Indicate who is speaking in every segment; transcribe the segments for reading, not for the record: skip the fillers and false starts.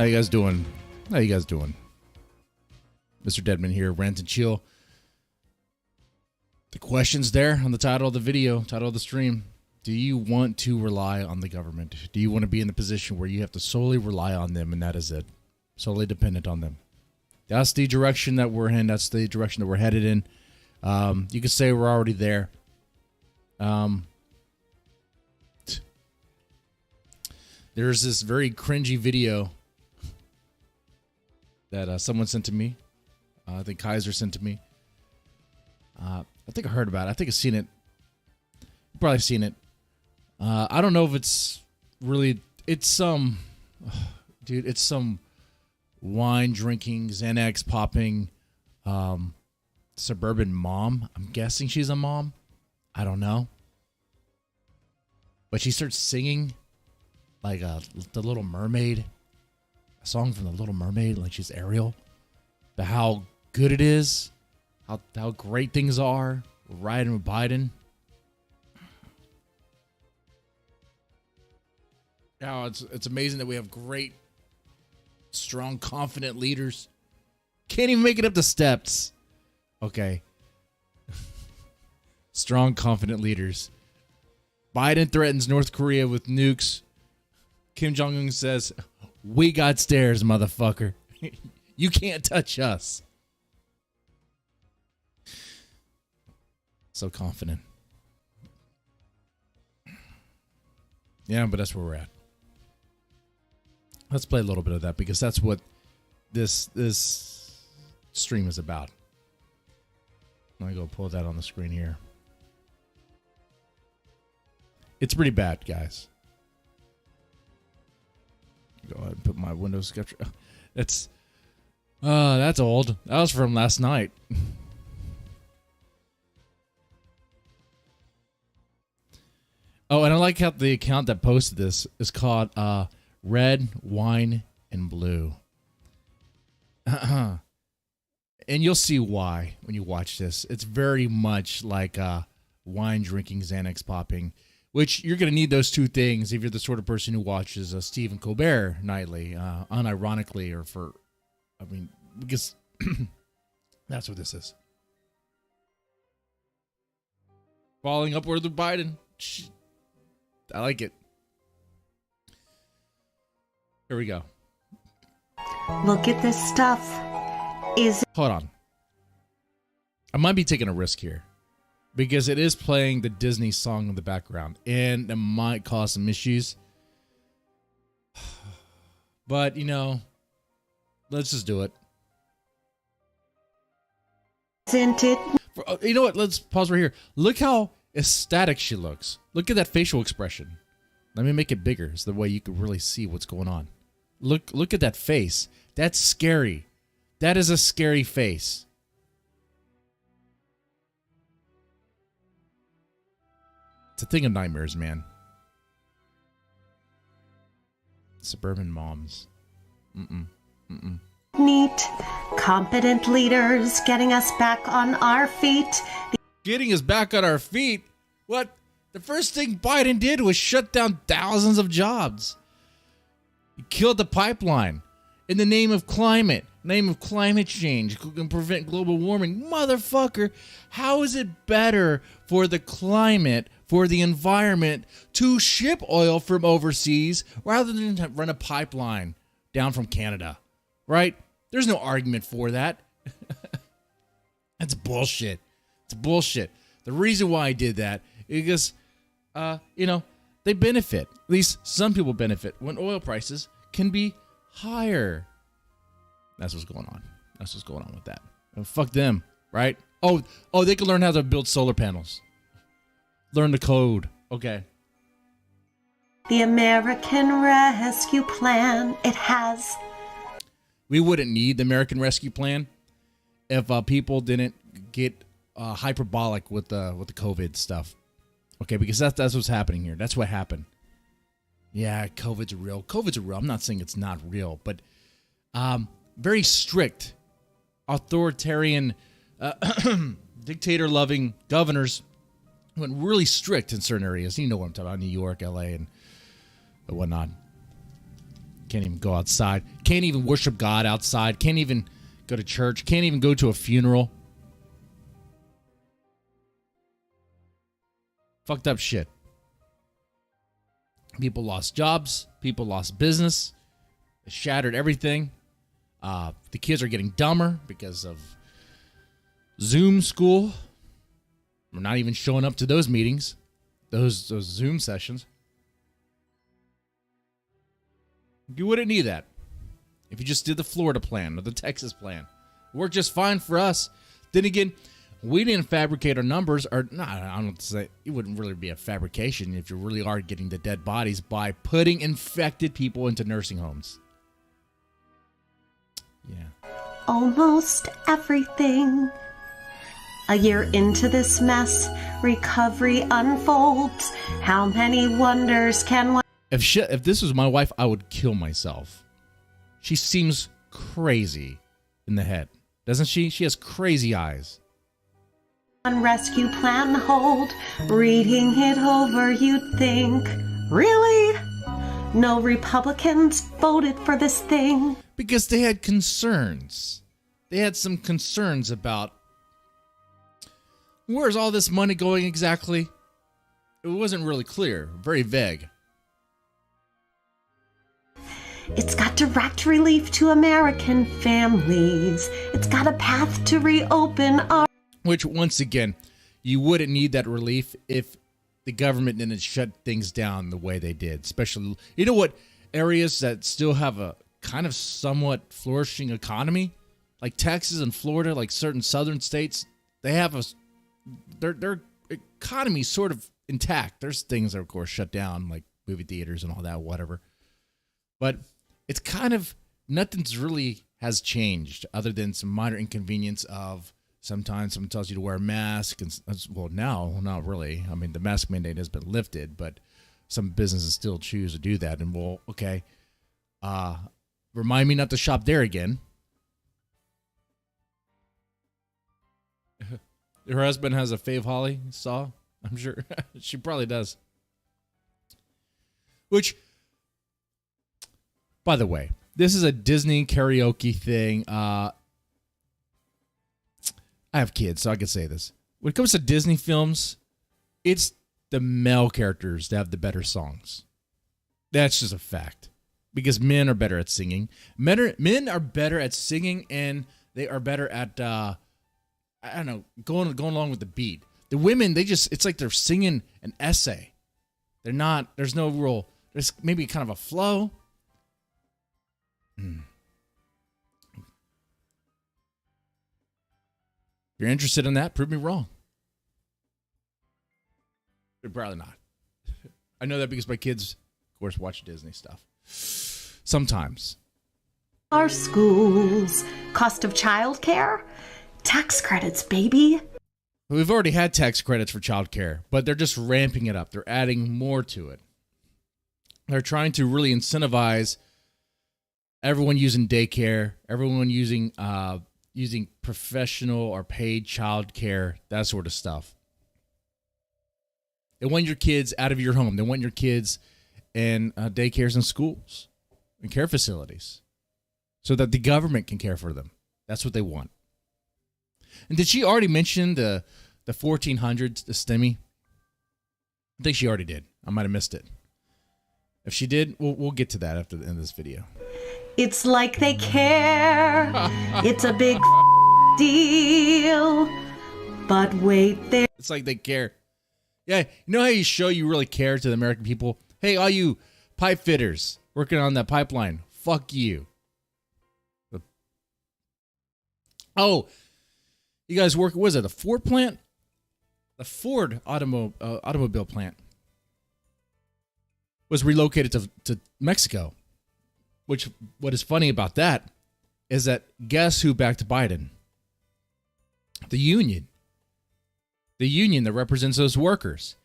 Speaker 1: How you guys doing? How you guys doing? Mr. Deadman here, Rant and Chill. The question's there on the title of the video, title of the stream. Do you want to rely on the government? Do you want to be in the position where you have to solely rely on them and that is it? Solely dependent on them. That's the direction that we're in. That's the direction that we're headed in. You could say we're already there. There's this very cringy video that someone sent to me. I think Kaiser sent to me. I think I heard about it. I think I've seen it. You've probably seen it. I don't know if it's really... It's some... dude, it's some wine drinking, Xanax popping suburban mom. I'm guessing she's a mom. I don't know. But she starts singing like The Little Mermaid. A song from The Little Mermaid, like she's Ariel. But how good it is. How great things are. We're riding with Biden. Now it's amazing that we have great, strong, confident leaders. Can't even make it up the steps. Okay. Strong, confident leaders. Biden threatens North Korea with nukes. Kim Jong-un says, "We got stairs, motherfucker. You can't touch us." So confident. Yeah, but that's where we're at. Let's play a little bit of that because that's what this stream is about. Let me go pull that on the screen here. It's pretty bad, guys. Go ahead and put my Windows capture. That's old. That was from last night. Oh, and I like how the account that posted this is called Red, Wine, and Blue. And you'll see why when you watch this. It's very much like wine drinking, Xanax popping, which you're going to need those two things if you're the sort of person who watches Stephen Colbert nightly, unironically, or because that's what this is. Falling upward with Biden. I like it. Here we go.
Speaker 2: Look at this stuff.
Speaker 1: Hold on. I might be taking a risk here because it is playing the Disney song in the background and it might cause some issues. But, let's just do it.
Speaker 2: Isn't it?
Speaker 1: You know what? Let's pause right here. Look how ecstatic she looks. Look at that facial expression. Let me make it bigger so the way you can really see what's going on. Look at that face. That's scary. That is a scary face. It's a thing of nightmares, man. Suburban moms.
Speaker 2: Neat. Competent leaders getting us back on our feet.
Speaker 1: Getting us back on our feet? What? The first thing Biden did was shut down thousands of jobs. He killed the pipeline in the name of climate change, and prevent global warming. Motherfucker, how is it better for the climate, for the environment, to ship oil from overseas rather than to run a pipeline down from Canada? Right? There's no argument for that. That's bullshit. It's bullshit. The reason why I did that is because, they benefit. At least some people benefit when oil prices can be higher. That's what's going on. That's what's going on with that. And fuck them, right? Oh, they can learn how to build solar panels. Learn the code. Okay.
Speaker 2: The American Rescue Plan, it has.
Speaker 1: We wouldn't need the American Rescue Plan if people didn't get hyperbolic with the COVID stuff. Okay, because that's what's happening here. That's what happened. Yeah, COVID's real. COVID's real. I'm not saying it's not real, but very strict, authoritarian, dictator-loving governors went really strict in certain areas. You know what I'm talking about, New York, LA, and whatnot. Can't even go outside. Can't even worship God outside. Can't even go to church. Can't even go to a funeral. Fucked up shit. People lost jobs. People lost business. It shattered everything. The kids are getting dumber because of Zoom school. We're not even showing up to those meetings, those Zoom sessions. You wouldn't need that if you just did the Florida plan or the Texas plan. It worked just fine for us. Then again, we didn't fabricate our numbers, or no, I don't say it wouldn't really be a fabrication if you really are getting the dead bodies by putting infected people into nursing homes. Yeah.
Speaker 2: Almost everything. A year into this mess, recovery unfolds. How many wonders can one...
Speaker 1: If this was my wife, I would kill myself. She seems crazy in the head, doesn't she? She has crazy eyes.
Speaker 2: Rescue plan hold? Reading it over, you'd think, really? No Republicans voted for this thing?
Speaker 1: Because they had concerns. They had some concerns about where's all this money going exactly? It wasn't really clear, very vague.
Speaker 2: It's got direct relief to American families. It's got a path to reopen our...
Speaker 1: Which, once again, you wouldn't need that relief if the government didn't shut things down the way they did. Especially, you know what, areas that still have a kind of somewhat flourishing economy, like Texas and Florida, like certain southern states, they have their economy sort of intact. There's things that, of course, shut down, like movie theaters and all that, whatever. But it's kind of, nothing's really has changed other than some minor inconvenience of sometimes someone tells you to wear a mask. And, well, now, not really. I mean, the mask mandate has been lifted, but some businesses still choose to do that. And, well, okay, remind me not to shop there again. Her husband has a Fave Holly saw, I'm sure. She probably does. Which, by the way, this is a Disney karaoke thing. I have kids, so I can say this. When it comes to Disney films, it's the male characters that have the better songs. That's just a fact. Because men are better at singing. Men are better at singing, and they are better at, I don't know, going along with the beat. The women, it's like they're singing an essay. They're not, there's no real, there's maybe kind of a flow. If you're interested in that, prove me wrong. But probably not. I know that because my kids, of course, watch Disney stuff. Sometimes.
Speaker 2: Our schools, cost of childcare, tax credits, baby.
Speaker 1: We've already had tax credits for childcare, but they're just ramping it up. They're adding more to it. They're trying to really incentivize everyone using daycare, everyone using professional or paid childcare, that sort of stuff. They want your kids out of your home. They want your kids in daycares and schools and care facilities so that the government can care for them. That's what they want. And did she already mention the 1400s, the STEMI? I think she already did. I might have missed it. If she did, we'll get to that after the end of this video.
Speaker 2: It's like they care. It's a big deal. But wait there.
Speaker 1: It's like they care. Yeah, you know how you show you really care to the American people? Hey, all you pipe fitters working on that pipeline, fuck you. Oh, you guys work, what is it, a Ford plant? The Ford automobile plant was relocated to Mexico. Which, what is funny about that is that guess who backed Biden? The union. The union that represents those workers.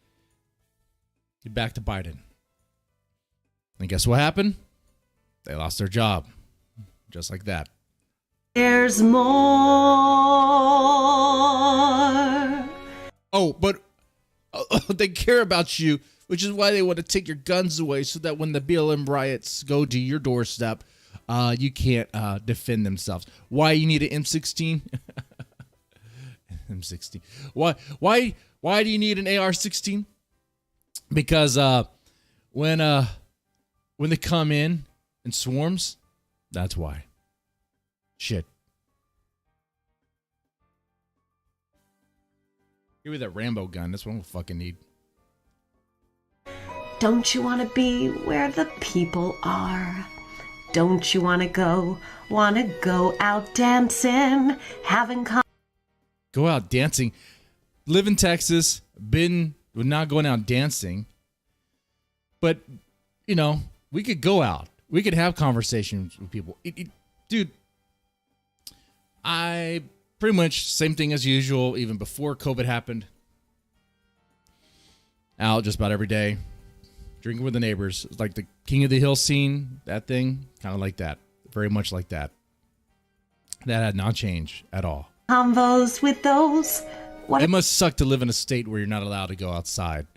Speaker 1: He backed Biden. And guess what happened? They lost their job. Just like that.
Speaker 2: There's more.
Speaker 1: Oh, but they care about you which is why they want to take your guns away so that when the BLM riots go to your doorstep, you can't defend themselves. Why you need an M16? M16. Why do you need an AR-16? Because when they come in swarms, that's why. Shit. Give me that Rambo gun. That's what I'm gonna fucking need.
Speaker 2: Don't you want to be where the people are? Don't you want to go out dancing, having
Speaker 1: Go out dancing. Live in Texas. Been not going out dancing. But, you know, we could go out. We could have conversations with people. Dude, I pretty much same thing as usual, even before COVID happened. Out just about every day. Drinking with the neighbors. It's like the King of the Hill scene, that thing. Kind of like that. Very much like that. That had not changed at all.
Speaker 2: Convos with those.
Speaker 1: It must suck to live in a state where you're not allowed to go outside.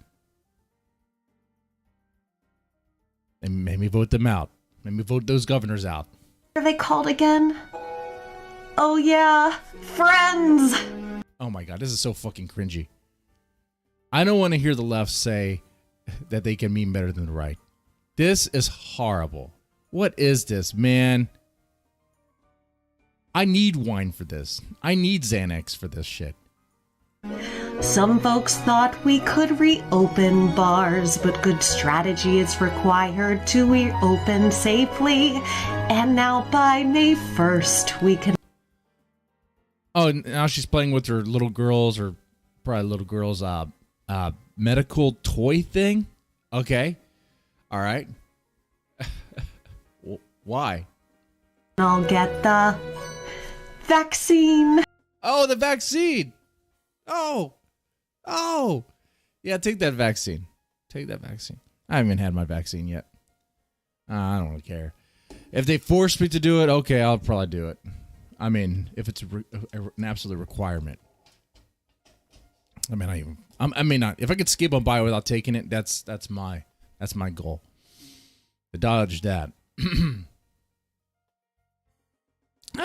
Speaker 1: And maybe vote them out. Maybe vote those governors out.
Speaker 2: What are they called again? Oh yeah, friends.
Speaker 1: Oh my god, this is so fucking cringy. I don't want to hear the left say that they can mean better than the right. This is horrible. What is this, man? I need wine for this. I need Xanax for this shit.
Speaker 2: Some folks thought we could reopen bars, but good strategy is required to reopen safely. And now by May 1st, we can...
Speaker 1: Oh, now she's playing with her little girls, or probably little girls' medical toy thing? Okay. All right. Why?
Speaker 2: I'll get the vaccine.
Speaker 1: Oh, the vaccine. Oh. Yeah, take that vaccine. Take that vaccine. I haven't had my vaccine yet. I don't really care. If they force me to do it, okay, I'll probably do it. I mean, if it's an absolute requirement. I may not. If I could skip on by without taking it, that's my goal. To dodge that. I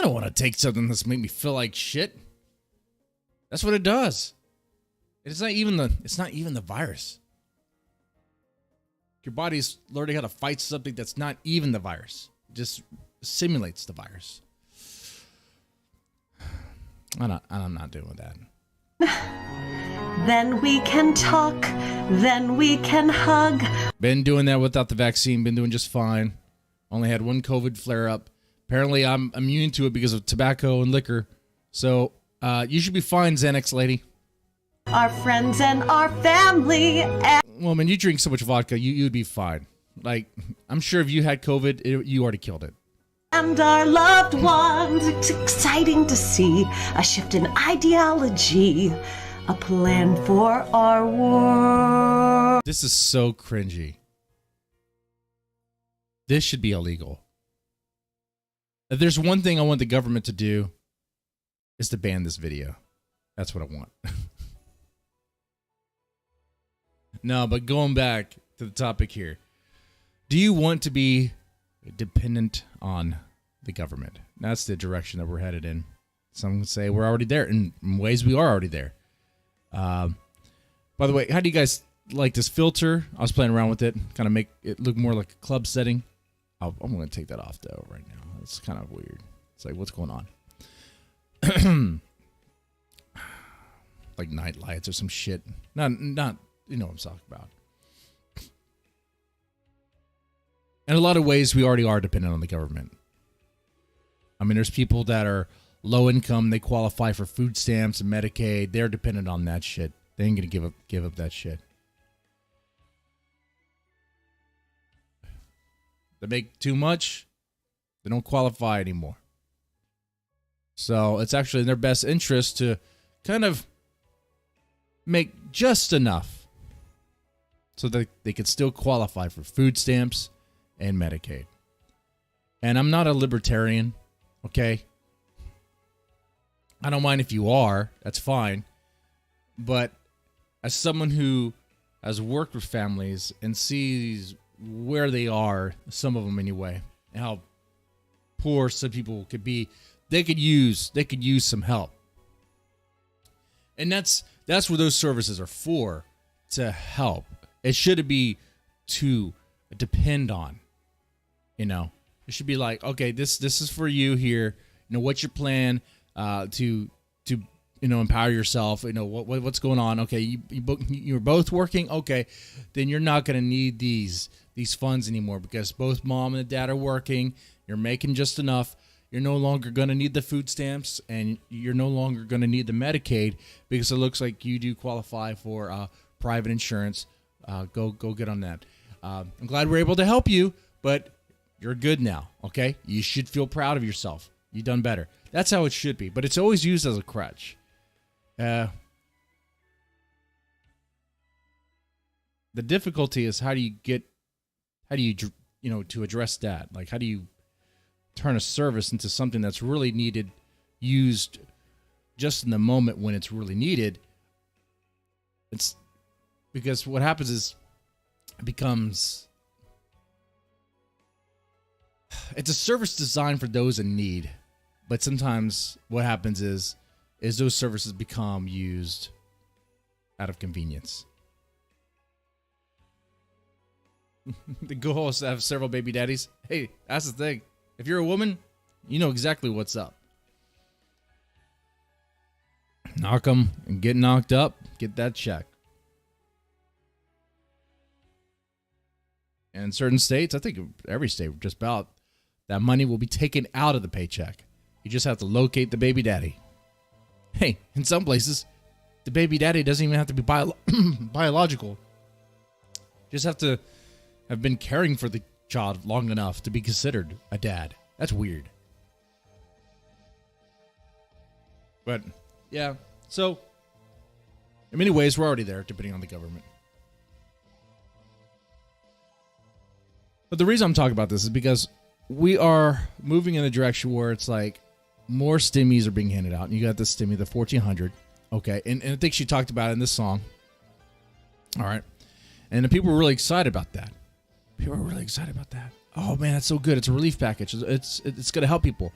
Speaker 1: don't want to take something that's make me feel like shit. That's what it does. It's not even the virus. Your body's learning how to fight something that's not even the virus. It just simulates the virus. I'm not doing that.
Speaker 2: Then we can talk. Then we can hug.
Speaker 1: Been doing that without the vaccine. Been doing just fine. Only had one COVID flare up. Apparently, I'm immune to it because of tobacco and liquor. So you should be fine, Xanax lady.
Speaker 2: Our friends and our family.
Speaker 1: Well, man, you drink so much vodka, you'd be fine. Like, I'm sure if you had COVID, you already killed it.
Speaker 2: And our loved ones. It's exciting to see a shift in ideology. A plan for our world.
Speaker 1: This is so cringy. This should be illegal. If there's one thing I want the government to do, is to ban this video. That's what I want. No, but going back to the topic here. Do you want to be dependent on the government? That's the direction that we're headed in. Some would say we're already there. In ways, we are already there. By the way, how do you guys like this filter? I was playing around with it. Kind of make it look more like a club setting. I'm going to take that off, though, right now. It's kind of weird. It's like, what's going on? Like night lights or some shit. Not, you know what I'm talking about. In a lot of ways, we already are dependent on the government. I mean, there's people that are low income. They qualify for food stamps and Medicaid. They're dependent on that shit. They ain't going to give up that shit. They make too much, they don't qualify anymore. So it's actually in their best interest to kind of make just enough so that they could still qualify for food stamps and Medicaid. And I'm not a libertarian, okay? I don't mind if you are, that's fine. But as someone who has worked with families and sees where they are, some of them anyway, and how poor some people could be. They could use some help. And that's what those services are for, to help. It shouldn't be to depend on. It should be like, okay, this is for you here. What's your plan to empower yourself? What's going on? Okay, you're both working. Okay, then you're not going to need these funds anymore because both mom and dad are working. You're making just enough. You're no longer going to need the food stamps, and you're no longer going to need the Medicaid because it looks like you do qualify for private insurance. Go get on that. I'm glad we're able to help you, but you're good now. Okay, you should feel proud of yourself. You've done better. That's how it should be, but it's always used as a crutch. The difficulty is how do you to address that? Like, how do you turn a service into something that's really needed, used just in the moment when it's really needed? It's because what happens is it's a service designed for those in need, but sometimes what happens is those services become used out of convenience. The goal is to have several baby daddies. Hey, that's the thing. If you're a woman, you know exactly what's up. Knock them and get knocked up. Get that check. And in certain states, I think every state just about, that money will be taken out of the paycheck. You just have to locate the baby daddy. Hey, in some places, the baby daddy doesn't even have to be biological. Just have to have been caring for the child long enough to be considered a dad. That's weird. But, yeah. So, in many ways, we're already there, depending on the government. But the reason I'm talking about this is because we are moving in a direction where it's like more stimmies are being handed out. And you got the stimmy, the 1400. Okay. And I think she talked about it in this song. All right. And the people were really excited about that. Oh, man, that's so good. It's a relief package. It's going to help people.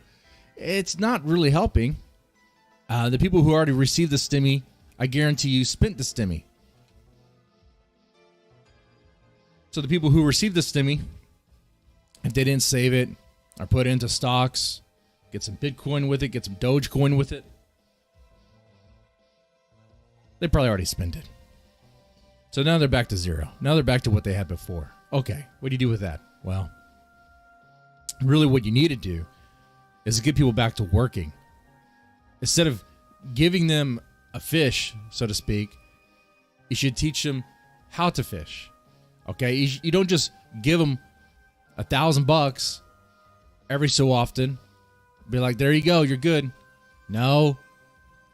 Speaker 1: It's not really helping. The people who already received the stimmy, I guarantee you, spent the stimmy. So the people who received the stimmy, if they didn't save it or put it into stocks, get some Bitcoin with it, get some Dogecoin with it, they probably already spent it. So now they're back to zero. Now they're back to what they had before. Okay, what do you do with that? Well, really what you need to do is to get people back to working. Instead of giving them a fish, so to speak, you should teach them how to fish. Okay, you don't just give them $1,000 every so often. Be like, there you go, you're good. No,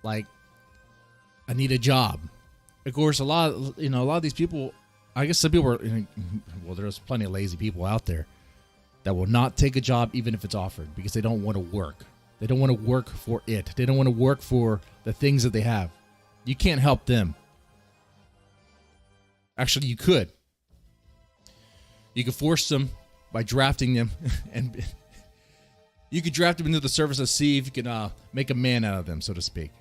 Speaker 1: like, I need a job. Of course, a lot of these people, I guess some people are, well, there's plenty of lazy people out there that will not take a job even if it's offered because they don't want to work. They don't want to work for it. They don't want to work for the things that they have. You can't help them. Actually, you could. You could force them by drafting them, and you could draft them into the service and see if you can make a man out of them, so to speak.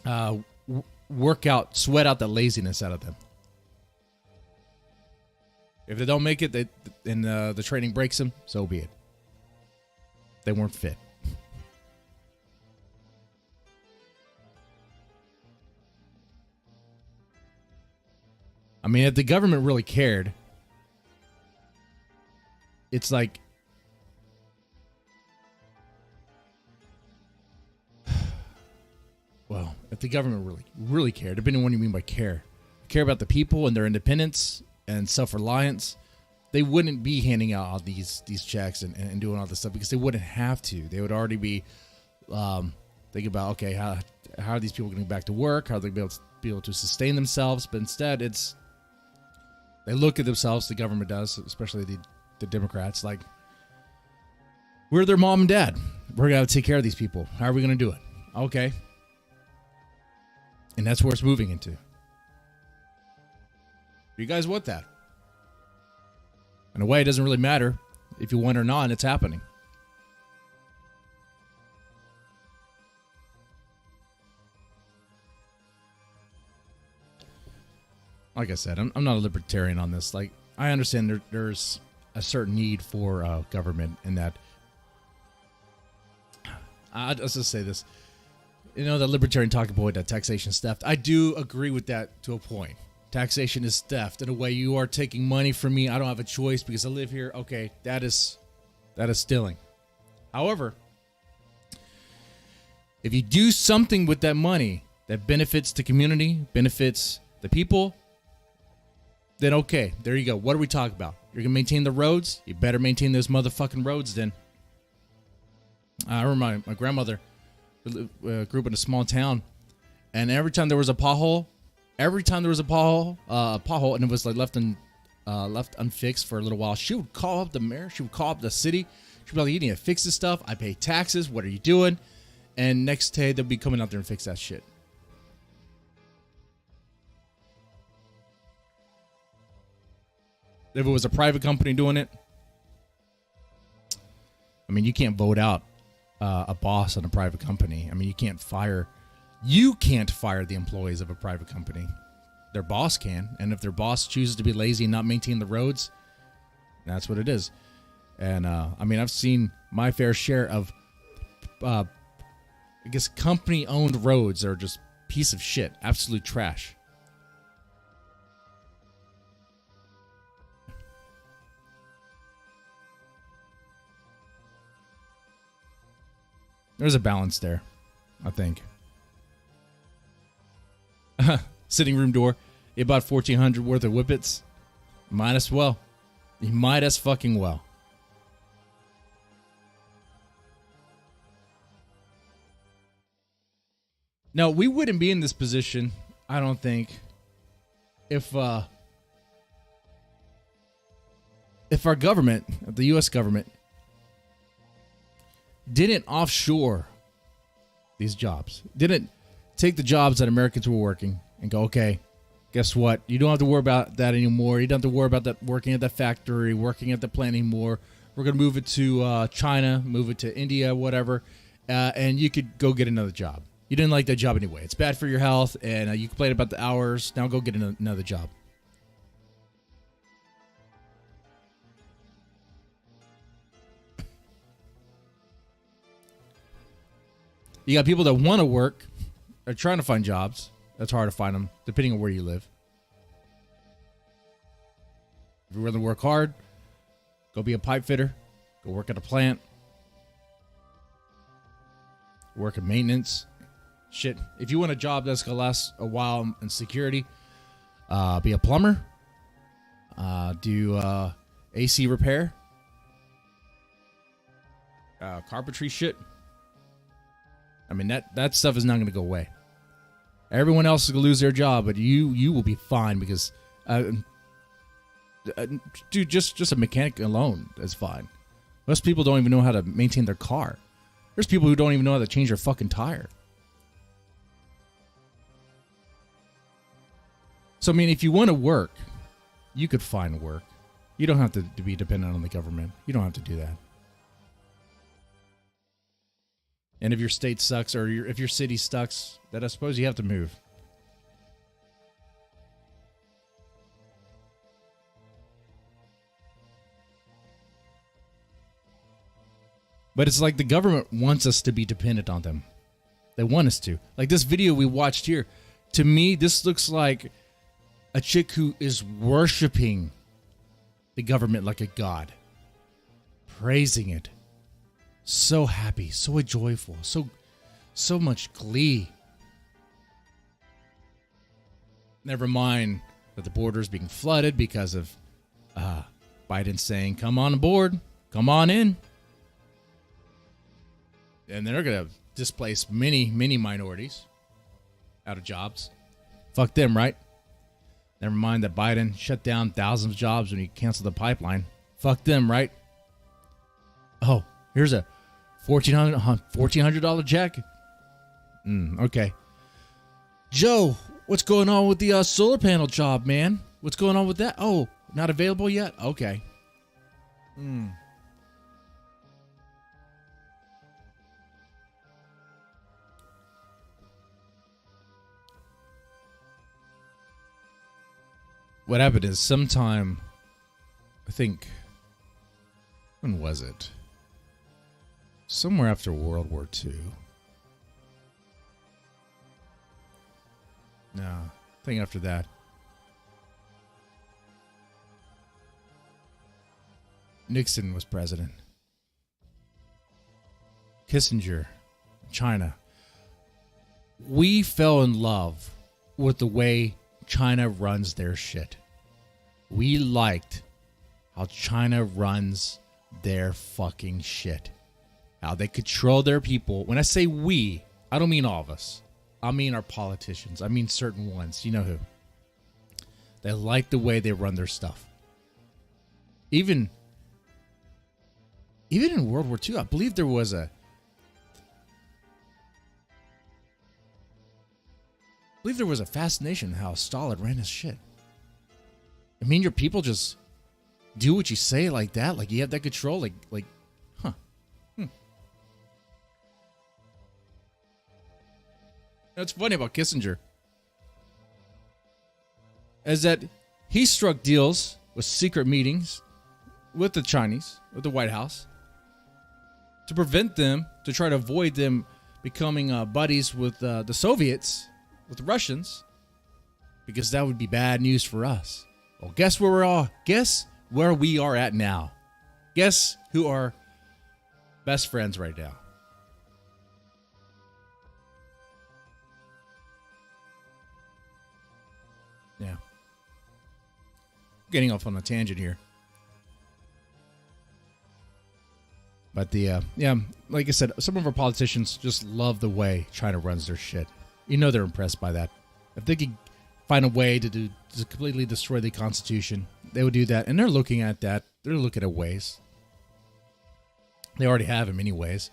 Speaker 1: Sweat out that laziness out of them. If they don't make it, and the training breaks them, so be it. They weren't fit. I mean, if the government really cared, it's like, well, if the government really cared, depending on what you mean by care about the people and their independence and self-reliance, they wouldn't be handing out all these checks and doing all this stuff because they wouldn't have to. They would already be thinking about, okay, how are these people getting back to work? How are they be able to sustain themselves? But instead, they look at themselves, the government does, especially the Democrats, like, we're their mom and dad. We're going to take care of these people. How are we going to do it? Okay. And that's where it's moving into. You guys want that? In a way, it doesn't really matter if you want or not, it's happening. Like I said, I'm not a libertarian on this. Like, I understand there's a certain need for government in that. Let's just say this. You know, the libertarian talking point that taxation is theft. I do agree with that to a point. Taxation is theft. In a way, you are taking money from me. I don't have a choice because I live here. Okay, that is stealing. However, if you do something with that money that benefits the community, benefits the people, then okay, there you go. What are we talking about? You're going to maintain the roads? You better maintain those motherfucking roads then. I remember my grandmother grew up in a small town, and every time there was a pothole, and it was like left unfixed for a little while, she would call up the mayor, she would call up the city, she'd be like, you need to fix this stuff, I pay taxes, what are you doing? And next day, they'll be coming out there and fix that shit. If it was a private company doing it, I mean, you can't vote out a boss in a private company. I mean, you can't fire the employees of a private company. Their boss can, and if their boss chooses to be lazy and not maintain the roads, that's what it is. And I mean, I've seen my fair share of, I guess, company-owned roads that are just piece of shit, absolute trash. There's a balance there, I think. Sitting room door. You bought $1,400 worth of whippets. Might as well. You might as fucking well. Now, we wouldn't be in this position, I don't think, if our government, the U.S. government, didn't offshore these jobs. Didn't take the jobs that Americans were working and go, okay, guess what? You don't have to worry about that anymore. You don't have to worry about that working at that factory, working at the plant anymore. We're going to move it to China, move it to India, whatever, and you could go get another job. You didn't like that job anyway. It's bad for your health, and you complain about the hours. Now go get another job. You got people that want to work, are trying to find jobs. That's hard to find them, depending on where you live. If you really work hard, go be a pipe fitter. Go work at a plant. Work in maintenance. Shit. If you want a job that's going to last a while in security, be a plumber. Do AC repair. Carpentry shit. I mean, that stuff is not going to go away. Everyone else is going to lose their job, but you will be fine because, dude, just a mechanic alone is fine. Most people don't even know how to maintain their car. There's people who don't even know how to change their fucking tire. So, I mean, if you want to work, you could find work. You don't have to be dependent on the government. You don't have to do that. And if your state sucks or if your city sucks, then I suppose you have to move. But it's like the government wants us to be dependent on them. They want us to. Like this video we watched here, to me, this looks like a chick who is worshiping the government like a god. Praising it. So happy, so joyful, so much glee. Never mind that the border is being flooded because of Biden saying, come on board, come on in. And they're going to displace many minorities out of jobs. Fuck them, right? Never mind that Biden shut down thousands of jobs when he canceled the pipeline. Fuck them, right? Oh, here's a $1,400 check. Okay. Joe, what's going on with the solar panel job, man? What's going on with that? Oh, not available yet? Okay. What happened is sometime, I think, when was it? Somewhere after World War II. No, I think after that. Nixon was president. Kissinger, China. We fell in love with the way China runs their shit. We liked how China runs their fucking shit. How they control their people. When I say we, I don't mean all of us. I mean our politicians. I mean certain ones. You know who. They like the way they run their stuff. Even in World War II, I believe there was a fascination in how Stalin ran his shit. I mean, your people just do what you say like that, like you have that control, like, huh? What's funny about Kissinger is that he struck deals with secret meetings with the Chinese, with the White House, to prevent them, to try to avoid them becoming buddies with the Soviets, with the Russians, because that would be bad news for us. Well, guess where we are at now. Guess who are best friends right now? Yeah. Getting off on a tangent here. But like I said, some of our politicians just love the way China runs their shit. You know they're impressed by that. If they could find a way to completely destroy the Constitution, they would do that. And they're looking at that. They're looking at ways. They already have in many ways.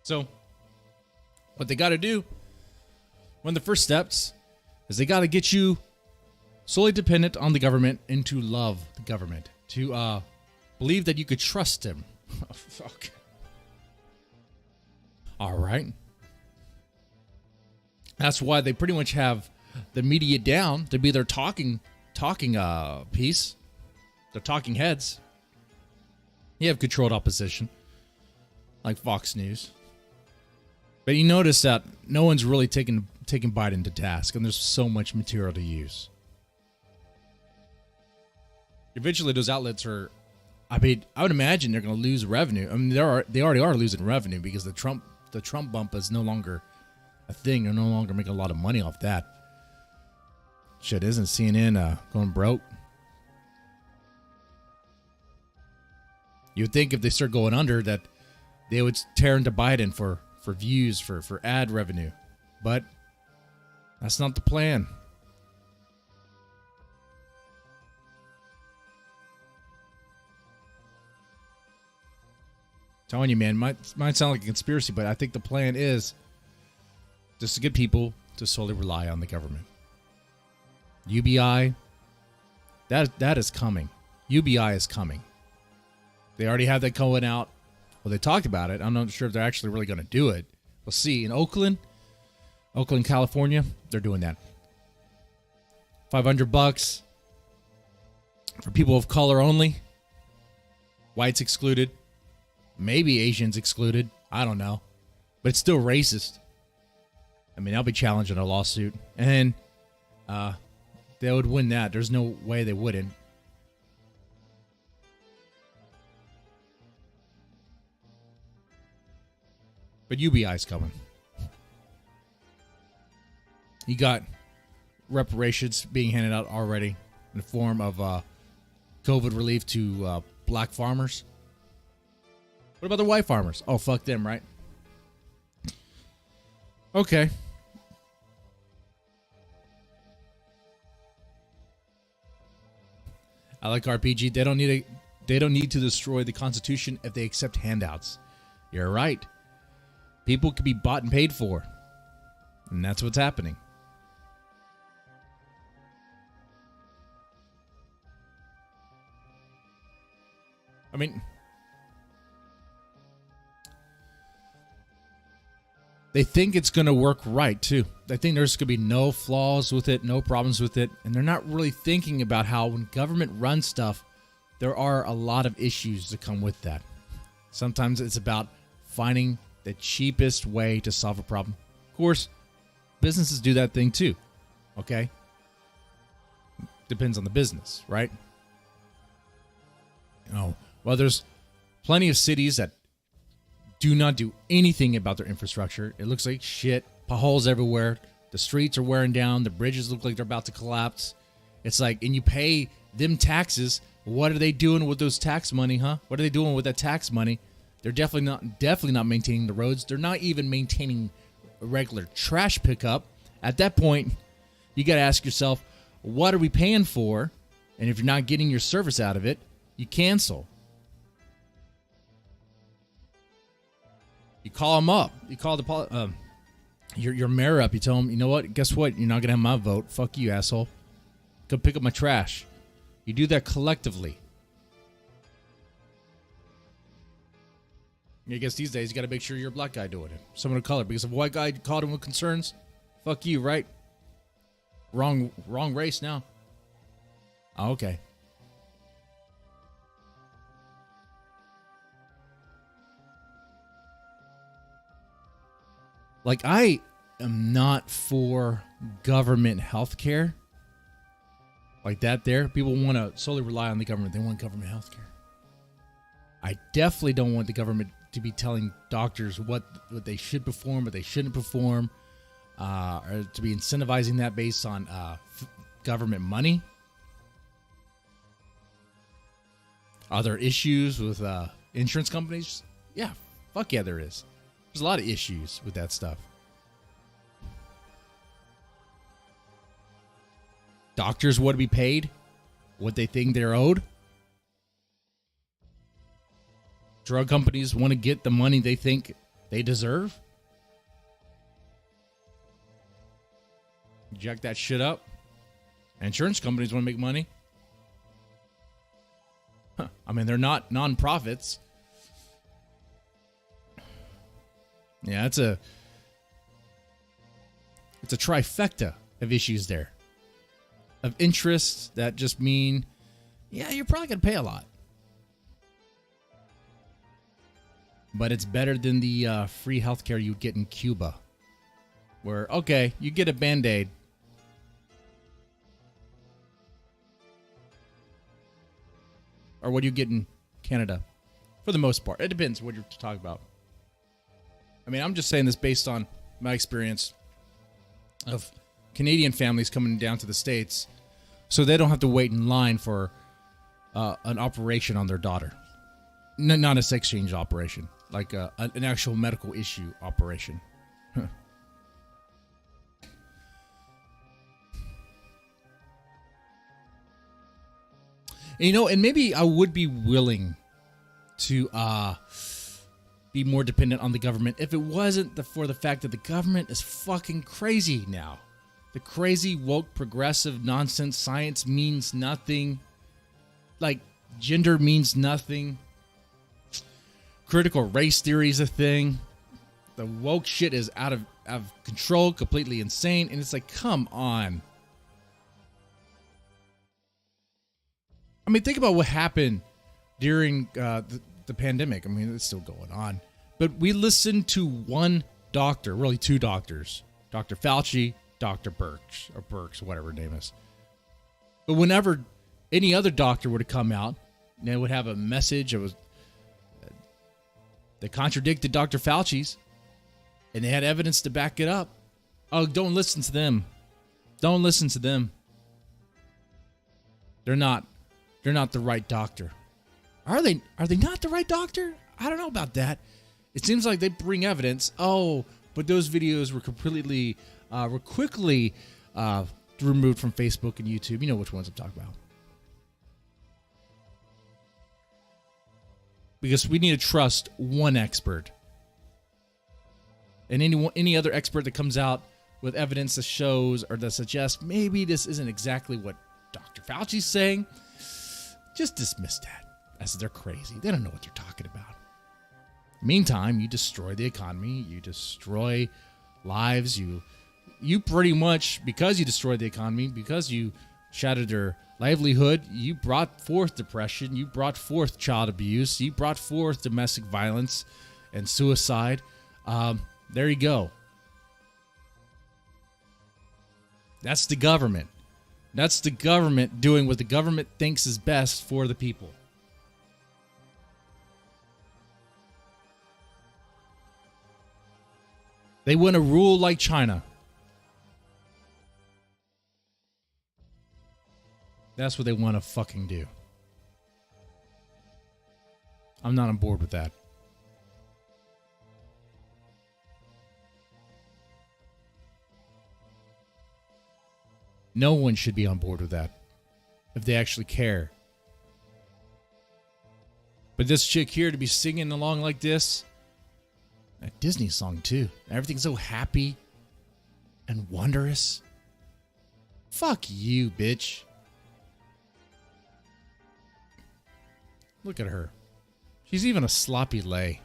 Speaker 1: So, what they got to do, one of the first steps, is they got to get you solely dependent on the government and to love the government. To believe that you could trust him. Oh, fuck. All right. That's why they pretty much have the media down to be their talking piece. Their talking heads. You have controlled opposition, like Fox News. But you notice that no one's really taking Biden to task, and there's so much material to use. Eventually, those outlets are, I would imagine they're going to lose revenue. I mean, they already are losing revenue because the Trump bump is no longer a thing. They're no longer making a lot of money off that. Shit, isn't CNN going broke? You would think if they start going under that they would tear into Biden for views, for ad revenue. But that's not the plan. Telling you, man, might sound like a conspiracy, but I think the plan is just to get people to solely rely on the government. UBI, that is coming. UBI is coming. They already have that going out. Well, they talked about it. I'm not sure if they're actually really going to do it. We'll see. In Oakland, California, they're doing that. $500 for people of color only. Whites excluded. Maybe Asians excluded. I don't know. But it's still racist. I mean, I'll be challenging a lawsuit. And they would win that. There's no way they wouldn't. But UBI's coming. You got reparations being handed out already in the form of COVID relief to black farmers. What about the white farmers? Oh, fuck them, right? Okay. I like RPG. They don't need to destroy the Constitution if they accept handouts. You're right. People could be bought and paid for. And that's what's happening. I mean, they think it's going to work right, too. They think there's going to be no flaws with it, no problems with it. And they're not really thinking about how when government runs stuff, there are a lot of issues that come with that. Sometimes it's about finding the cheapest way to solve a problem. Of course, businesses do that thing, too. Okay? Depends on the business, right? Well, there's plenty of cities that do not do anything about their infrastructure. It looks like shit. Potholes everywhere. The streets are wearing down. The bridges look like they're about to collapse. It's like, and you pay them taxes. What are they doing with those tax money, huh? What are they doing with that tax money? They're definitely not maintaining the roads. They're not even maintaining a regular trash pickup. At that point, you got to ask yourself, what are we paying for? And if you're not getting your service out of it, you cancel. You call them up. You call your mayor up. You tell him, you know what? Guess what? You're not going to have my vote. Fuck you, asshole. Go pick up my trash. You do that collectively. I guess these days you got to make sure you're a black guy doing it. Someone of color. Because if a white guy called him with concerns, fuck you, right? Wrong race now. Oh, okay. Like, I am not for government health care. Like that there. People want to solely rely on the government. They want government health care. I definitely don't want the government to be telling doctors what they should perform, what they shouldn't perform, or to be incentivizing that based on government money. Are there issues with insurance companies? Yeah, fuck yeah, there is. There's a lot of issues with that stuff. Doctors want to be paid what they think they're owed. Drug companies want to get the money they think they deserve. Jack that shit up. Insurance companies want to make money. I mean, they're not non-profits. Yeah, it's a trifecta of issues there. Of interests that just mean, yeah, you're probably going to pay a lot. But it's better than the free healthcare you get in Cuba. Where, okay, you get a Band-Aid. Or what do you get in Canada? For the most part. It depends what you're talking about. I mean, I'm just saying this based on my experience of Canadian families coming down to the States so they don't have to wait in line for an operation on their daughter. Not a sex change operation, like an actual medical issue operation. And maybe I would be willing to be more dependent on the government if it wasn't for the fact that the government is fucking crazy now. The crazy, woke, progressive nonsense. Science means nothing. Like, gender means nothing. Critical race theory is a thing. The woke shit is out of control, completely insane. And it's like, come on. I mean, think about what happened during the pandemic. I mean, it's still going on. But we listened to one doctor, really two doctors, Dr. Fauci, Dr. Birx, whatever her name is. But whenever any other doctor would have come out, they would have a message that contradicted Dr. Fauci's, and they had evidence to back it up. Oh, don't listen to them. Don't listen to them. They're not the right doctor. Are they not the right doctor? I don't know about that. It seems like they bring evidence. Oh, but those videos were quickly removed from Facebook and YouTube. You know which ones I'm talking about. Because we need to trust one expert. And any other expert that comes out with evidence that shows or that suggests maybe this isn't exactly what Dr. Fauci's saying, just dismiss that as they're crazy. They don't know what they're talking about. Meantime, you destroy the economy, you destroy lives, you pretty much, because you destroyed the economy, because you shattered their livelihood, you brought forth depression, you brought forth child abuse, you brought forth domestic violence and suicide. There you go. That's the government. That's the government doing what the government thinks is best for the people. They want to rule like China. That's what they want to fucking do. I'm not on board with that. No one should be on board with that if they actually care. But this chick here to be singing along like this, a Disney song too. Everything's so happy and wondrous. Fuck you, bitch. Look at her. She's even a sloppy lay.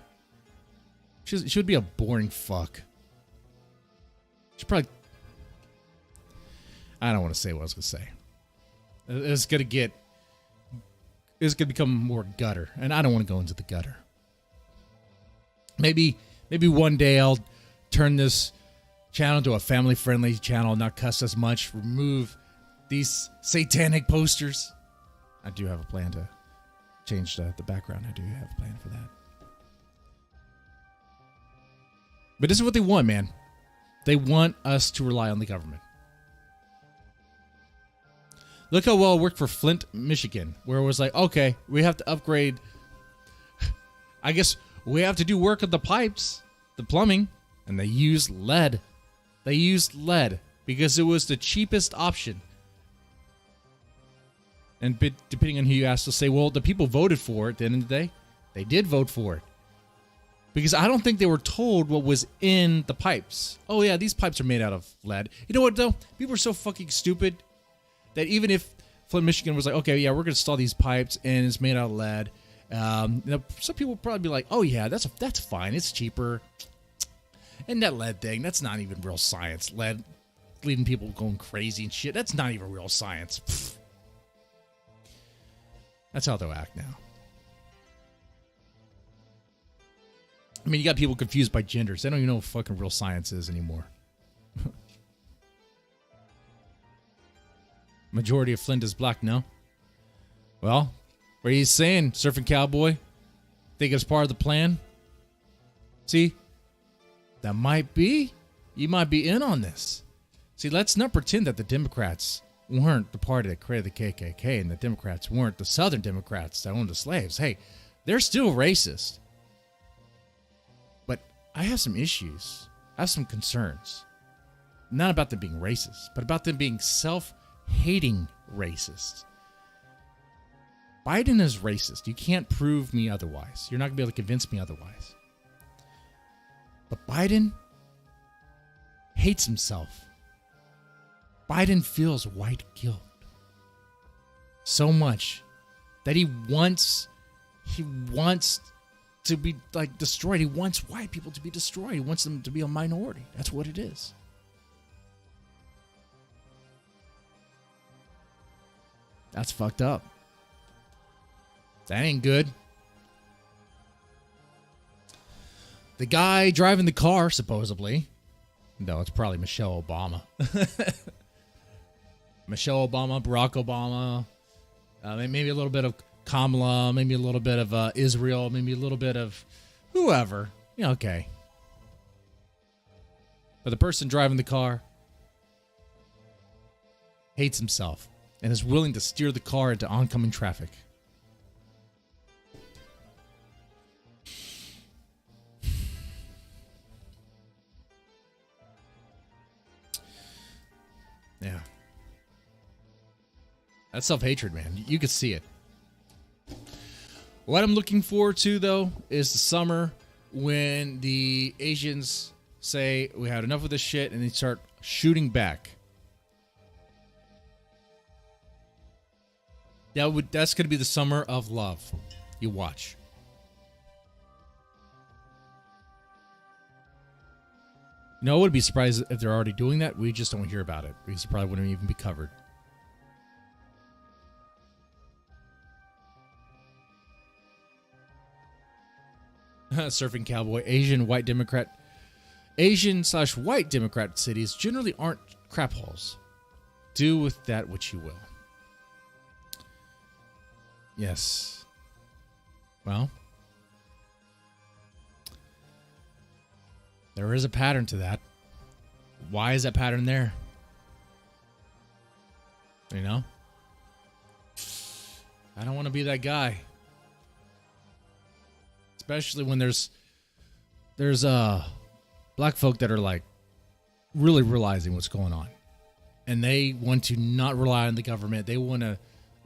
Speaker 1: She would be a boring fuck. She probably... I don't want to say what I was going to say. It's going to become more gutter. And I don't want to go into the gutter. Maybe one day I'll turn this channel into a family-friendly channel, not cuss as much, remove these satanic posters. I do have a plan to change the background. I do have a plan for that. But this is what they want, man. They want us to rely on the government. Look how well it worked for Flint, Michigan, where it was like, okay, we have to upgrade. I guess we have to do work on the pipes, the plumbing, and they used lead. They used lead because it was the cheapest option. And depending on who you ask, they'll say, well, the people voted for it at the end of the day. They did vote for it. Because I don't think they were told what was in the pipes. Oh, yeah, these pipes are made out of lead. You know what, though? People are so fucking stupid that even if Flint, Michigan was like, okay, yeah, we're going to install these pipes and it's made out of lead, some people will probably be like, oh, yeah, that's fine. It's cheaper. And that lead thing, that's not even real science. Lead leaving people going crazy and shit. That's not even real science. Pfft. That's how they'll act now. I mean, you got people confused by genders. They don't even know what fucking real science is anymore. Majority of Flint is black, no? Well, what are you saying, Surfing Cowboy? Think it's part of the plan? See? That might be. You might be in on this. See, let's not pretend that the Democrats weren't the party that created the KKK and the Democrats weren't the Southern Democrats that owned the slaves. Hey, they're still racist. But I have some issues. I have some concerns. Not about them being racist, but about them being self-hating racist. Biden is racist. You can't prove me otherwise. You're not going to be able to convince me otherwise. But Biden hates himself. Biden feels white guilt so much that he wants to be like destroyed. He wants white people to be destroyed. He wants them to be a minority. That's what it is. That's fucked up. That ain't good. The guy driving the car, supposedly. No, it's probably Michelle Obama. Michelle Obama, Barack Obama, maybe a little bit of Kamala, maybe a little bit of Israel, maybe a little bit of whoever. Yeah, okay. But the person driving the car hates himself and is willing to steer the car into oncoming traffic. Yeah. That's self-hatred, man. You can see it. What I'm looking forward to, though, is the summer when the Asians say we had enough of this shit and they start shooting back. That's going to be the summer of love. You watch. No, I wouldn't be surprised if they're already doing that. We just don't hear about it because it probably wouldn't even be covered. Surfing cowboy, Asian/white Democrat cities generally aren't crap holes. Do with that which you will. Yes. Well, there is a pattern to that. Why is that pattern there? You know? I don't want to be that guy. Especially when there's black folk that are like really realizing what's going on. And they want to not rely on the government. They want to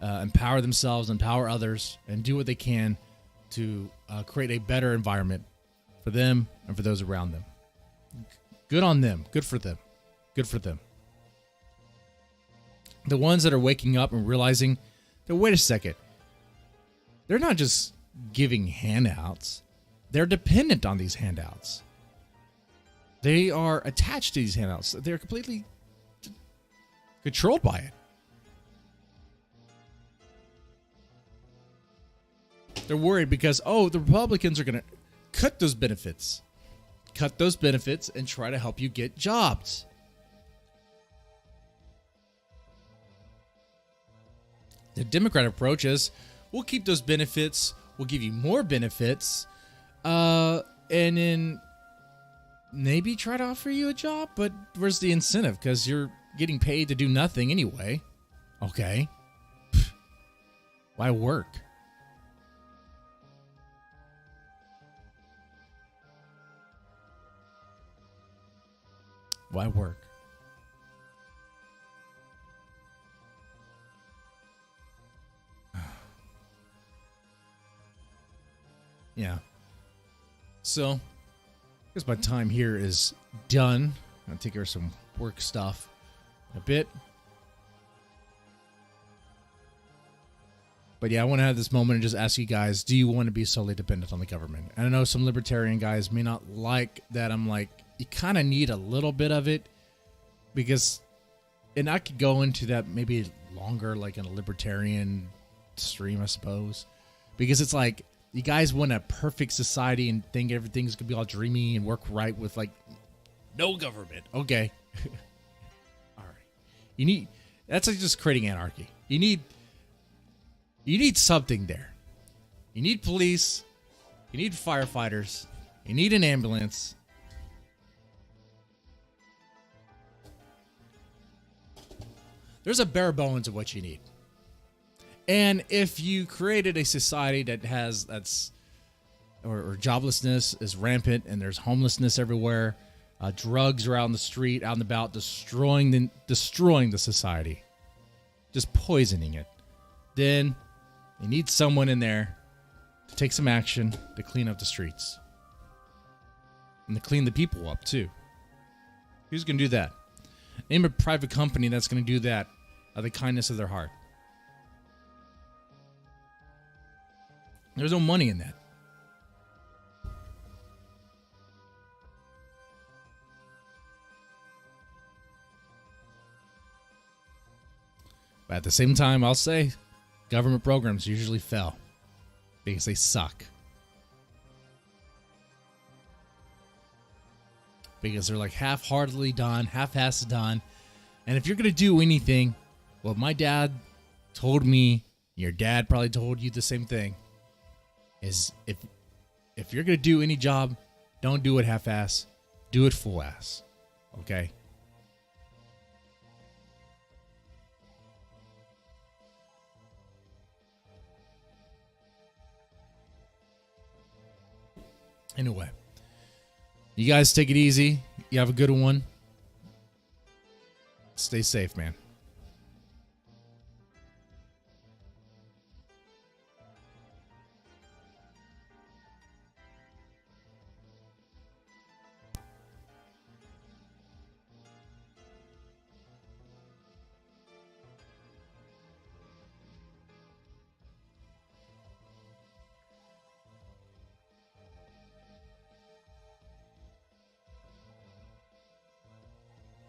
Speaker 1: empower themselves, empower others, and do what they can to create a better environment for them and for those around them. Good on them. Good for them. Good for them. The ones that are waking up and realizing that, wait a second, they're not just giving handouts. They're dependent on these handouts. They are attached to these handouts. They're completely controlled by it. They're worried because, the Republicans are going to cut those benefits. Cut those benefits and try to help you get jobs. The Democrat approach is, we'll keep those benefits, we'll give you more benefits, and then maybe try to offer you a job, but where's the incentive? Because you're getting paid to do nothing anyway. Okay. Why work? Why work? Yeah. So, I guess my time here is done. I'll take care of some work stuff in a bit. But yeah, I want to have this moment and just ask you guys, do you want to be solely dependent on the government? And I know some libertarian guys may not like that. I'm like, you kind of need a little bit of it because, and I could go into that maybe longer, like in a libertarian stream, I suppose, because it's like, you guys want a perfect society and think everything's gonna be all dreamy and work right with like no government. Okay. All right. That's like just creating anarchy. You need something there. You need police. You need firefighters. You need an ambulance. There's a bare bones of what you need. And if you created a society that has or joblessness is rampant and there's homelessness everywhere, drugs are out on the street, out and about, destroying the society, just poisoning it, then you need someone in there to take some action to clean up the streets and to clean the people up too. Who's going to do that? Name a private company that's going to do that out of the kindness of their heart. There's no money in that. But at the same time, I'll say government programs usually fail because they suck. Because they're like half-heartedly done, half-assed done. And if you're going to do anything, well, my dad told me, your dad probably told you the same thing, is if you're going to do any job, don't do it half-ass, do it full-ass. Okay? Anyway, you guys take it easy. You have a good one. Stay safe, man.